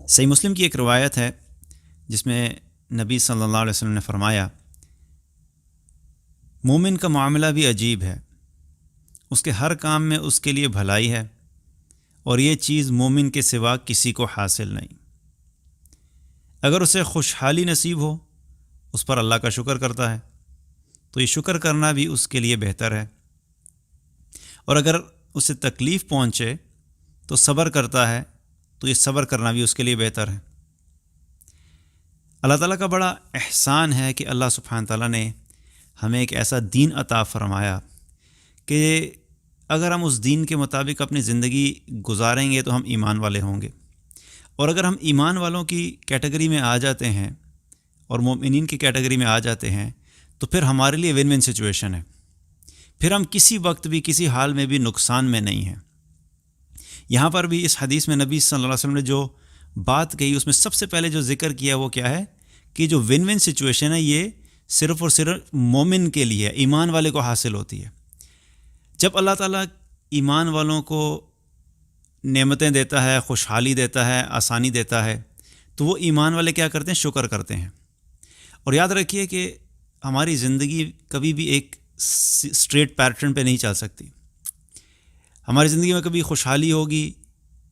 صحیح مسلم کی ایک روایت ہے جس میں نبی صلی اللہ علیہ وسلم نے فرمایا، مومن کا معاملہ بھی عجیب ہے، اس کے ہر کام میں اس کے لیے بھلائی ہے اور یہ چیز مومن کے سوا کسی کو حاصل نہیں۔ اگر اسے خوشحالی نصیب ہو اس پر اللہ کا شکر کرتا ہے تو یہ شکر کرنا بھی اس کے لیے بہتر ہے، اور اگر اسے تکلیف پہنچے تو صبر کرتا ہے تو یہ صبر کرنا بھی اس کے لیے بہتر ہے۔ اللہ تعالیٰ کا بڑا احسان ہے کہ اللہ سبحانہ تعالیٰ نے ہمیں ایک ایسا دین عطا فرمایا کہ اگر ہم اس دین کے مطابق اپنی زندگی گزاریں گے تو ہم ایمان والے ہوں گے، اور اگر ہم ایمان والوں کی کیٹیگری میں آ جاتے ہیں اور مومنین کی کیٹیگری میں آ جاتے ہیں تو پھر ہمارے لیے ون ون سچویشن ہے، پھر ہم کسی وقت بھی کسی حال میں بھی نقصان میں نہیں ہیں۔ یہاں پر بھی اس حدیث میں نبی صلی اللہ علیہ وسلم نے جو بات کہی اس میں سب سے پہلے جو ذکر کیا وہ کیا ہے کہ جو ون ون سچویشن ہے یہ صرف اور صرف مومن کے لیے، ایمان والے کو حاصل ہوتی ہے۔ جب اللہ تعالیٰ ایمان والوں کو نعمتیں دیتا ہے، خوشحالی دیتا ہے، آسانی دیتا ہے، تو وہ ایمان والے کیا کرتے ہیں؟ شکر کرتے ہیں۔ اور یاد رکھیے کہ ہماری زندگی کبھی بھی ایک اسٹریٹ پیٹرن پہ نہیں چل سکتی۔ ہماری زندگی میں کبھی خوشحالی ہوگی،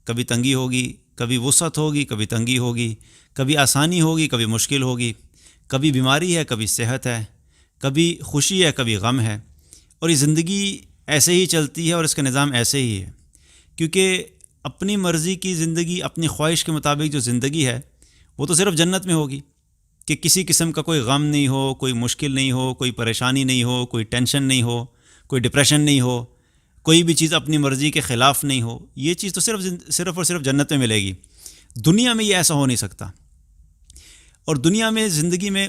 کبھی تنگی ہوگی، کبھی وسعت ہوگی، کبھی تنگی ہوگی، کبھی آسانی ہوگی، کبھی مشکل ہوگی، کبھی بیماری ہے، کبھی صحت ہے، کبھی خوشی ہے، کبھی غم ہے، اور یہ زندگی ایسے ہی چلتی ہے اور اس کا نظام ایسے ہی ہے، کیونکہ اپنی مرضی کی زندگی، اپنی خواہش کے مطابق جو زندگی ہے وہ تو صرف جنت میں ہوگی کہ کسی قسم کا کوئی غم نہیں ہو، کوئی مشکل نہیں ہو، کوئی پریشانی نہیں ہو، کوئی ٹینشن نہیں ہو، کوئی ڈپریشن نہیں ہو، کوئی بھی چیز اپنی مرضی کے خلاف نہیں ہو۔ یہ چیز تو صرف اور صرف جنت میں ملے گی۔ دنیا میں یہ ایسا ہو نہیں سکتا، اور دنیا میں زندگی میں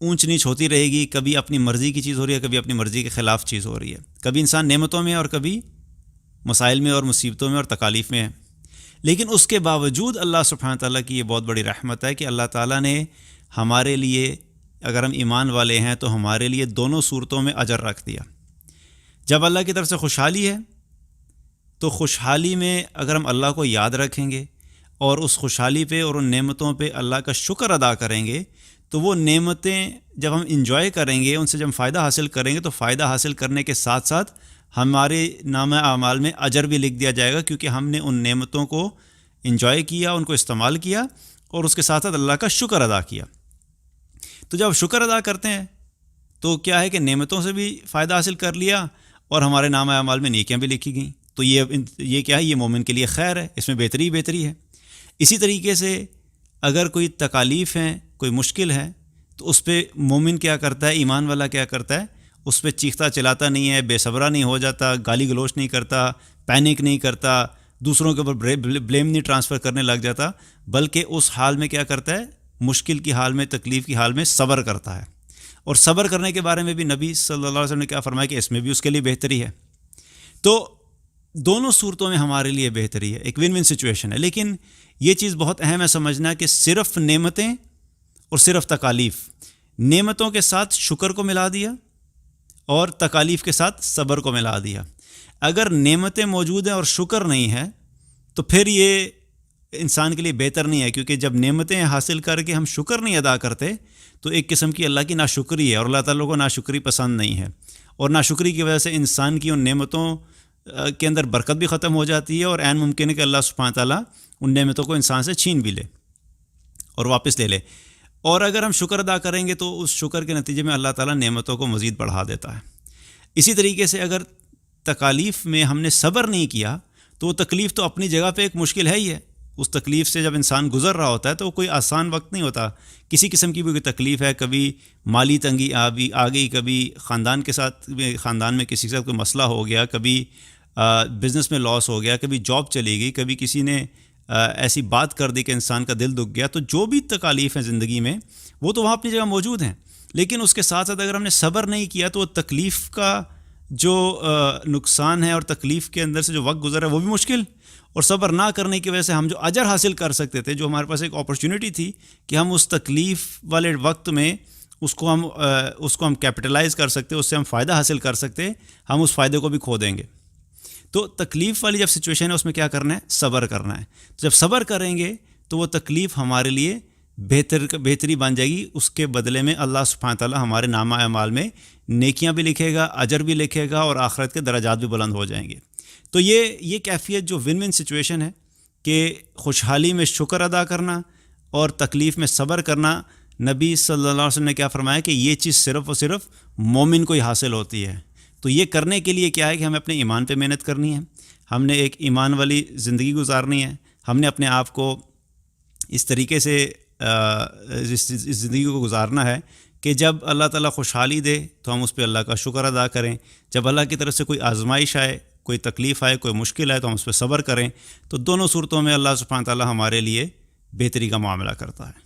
اونچ نیچ ہوتی رہے گی، کبھی اپنی مرضی کی چیز ہو رہی ہے، کبھی اپنی مرضی کے خلاف چیز ہو رہی ہے، کبھی انسان نعمتوں میں اور کبھی مسائل میں اور مصیبتوں میں اور تکالیف میں ہے۔ لیکن اس کے باوجود اللہ سبحانہ تعالیٰ کی یہ بہت بڑی رحمت ہے کہ اللہ تعالیٰ نے ہمارے لیے، اگر ہم ایمان والے ہیں تو ہمارے لیے دونوں صورتوں میں اجر رکھ دیا۔ جب اللہ کی طرف سے خوشحالی ہے تو خوشحالی میں اگر ہم اللہ کو یاد رکھیں گے اور اس خوشحالی پہ اور ان نعمتوں پہ اللہ کا شکر ادا کریں گے تو وہ نعمتیں جب ہم انجوائے کریں گے، ان سے جب ہم فائدہ حاصل کریں گے تو فائدہ حاصل کرنے کے ساتھ ساتھ ہمارے نامہ اعمال میں اجر بھی لکھ دیا جائے گا، کیونکہ ہم نے ان نعمتوں کو انجوائے کیا، ان کو استعمال کیا اور اس کے ساتھ ساتھ اللہ کا شکر ادا کیا۔ تو جب شکر ادا کرتے ہیں تو کیا ہے کہ نعمتوں سے بھی فائدہ حاصل کر لیا اور ہمارے نامہ اعمال میں نیکیاں بھی لکھی گئیں، تو یہ کیا ہے؟ یہ مومن کے لیے خیر ہے، اس میں بہتری بہتری ہے۔ اسی طریقے سے اگر کوئی تکالیف ہیں، کوئی مشکل ہے، تو اس پہ مومن کیا کرتا ہے؟ ایمان والا کیا کرتا ہے؟ اس پہ چیختا چلاتا نہیں ہے، بے صبرا نہیں ہو جاتا، گالی گلوچ نہیں کرتا، پینک نہیں کرتا، دوسروں کے اوپر بلیم نہیں ٹرانسفر کرنے لگ جاتا، بلکہ اس حال میں کیا کرتا ہے؟ مشکل کی حال میں، تکلیف کی حال میں صبر کرتا ہے۔ اور صبر کرنے کے بارے میں بھی نبی صلی اللہ علیہ وسلم نے کیا فرمایا کہ اس میں بھی اس کے لیے بہتری ہے۔ تو دونوں صورتوں میں ہمارے لیے بہتری ہے، ایک ون ون سچویشن ہے۔ لیکن یہ چیز بہت اہم ہے سمجھنا کہ صرف نعمتیں اور صرف تکالیف، نعمتوں کے ساتھ شکر کو ملا دیا اور تکالیف کے ساتھ صبر کو ملا دیا۔ اگر نعمتیں موجود ہیں اور شکر نہیں ہے تو پھر یہ انسان کے لیے بہتر نہیں ہے، کیونکہ جب نعمتیں حاصل کر کے ہم شکر نہیں ادا کرتے تو ایک قسم کی اللہ کی ناشکری ہے، اور اللہ تعالیٰ کو ناشکری پسند نہیں ہے، اور ناشکری کی وجہ سے انسان کی ان نعمتوں کے اندر برکت بھی ختم ہو جاتی ہے، اور عین ممکن ہے کہ اللہ سبحانہ تعالیٰ ان نعمتوں کو انسان سے چھین بھی لے اور واپس لے لے۔ اور اگر ہم شکر ادا کریں گے تو اس شکر کے نتیجے میں اللہ تعالیٰ نعمتوں کو مزید بڑھا دیتا ہے۔ اسی طریقے سے اگر تکالیف میں ہم نے صبر نہیں کیا تو وہ تکلیف تو اپنی جگہ پہ ایک مشکل ہے ہی ہے۔ اس تکلیف سے جب انسان گزر رہا ہوتا ہے تو وہ کوئی آسان وقت نہیں ہوتا، کسی قسم کی بھی کوئی تکلیف ہے، کبھی مالی تنگی آ گئی، کبھی خاندان میں کسی کے ساتھ کوئی مسئلہ ہو گیا، کبھی بزنس میں لاس ہو گیا، کبھی جاب چلی گئی، کبھی کسی نے ایسی بات کر دی کہ انسان کا دل دکھ گیا۔ تو جو بھی تکالیف ہیں زندگی میں وہ تو وہاں اپنی جگہ موجود ہیں، لیکن اس کے ساتھ ساتھ اگر ہم نے صبر نہیں کیا تو وہ تکلیف کا جو نقصان ہے اور تکلیف کے اندر سے جو وقت گزر ہے وہ بھی مشکل، اور صبر نہ کرنے کی وجہ سے ہم جو اجر حاصل کر سکتے تھے، جو ہمارے پاس ایک اپرچونٹی تھی کہ ہم اس تکلیف والے وقت میں اس کو ہم کیپٹلائز کر سکتے، اس سے ہم فائدہ حاصل کر سکتے، ہم اس فائدے کو بھی کھو دیں گے۔ تو تکلیف والی جب سچویشن ہے اس میں کیا کرنا ہے؟ صبر کرنا ہے۔ جب صبر کریں گے تو وہ تکلیف ہمارے لیے بہتری بن جائے گی. اس کے بدلے میں اللہ سبحانہ تعالیٰ ہمارے نامہ اعمال میں نیکیاں بھی لکھے گا, اجر بھی لکھے گا, اور آخرت کے درجات بھی بلند ہو جائیں گے. تو یہ کیفیت جو ون ون سچویشن ہے کہ خوشحالی میں شکر ادا کرنا اور تکلیف میں صبر کرنا, نبی صلی اللہ علیہ وسلم نے کیا فرمایا کہ یہ چیز صرف اور صرف مومن کو ہی حاصل ہوتی ہے. تو یہ کرنے کے لیے کیا ہے کہ ہمیں اپنے ایمان پہ محنت کرنی ہے, ہم نے ایک ایمان والی زندگی گزارنی ہے, ہم نے اپنے آپ کو اس طریقے سے اس زندگی کو گزارنا ہے کہ جب اللہ تعالیٰ خوشحالی دے تو ہم اس پہ اللہ کا شکر ادا کریں, جب اللہ کی طرف سے کوئی آزمائش آئے, کوئی تکلیف آئے, کوئی مشکل آئے تو ہم اس پہ صبر کریں. تو دونوں صورتوں میں اللہ سبحانہ تعالیٰ ہمارے لیے بہتری کا معاملہ کرتا ہے.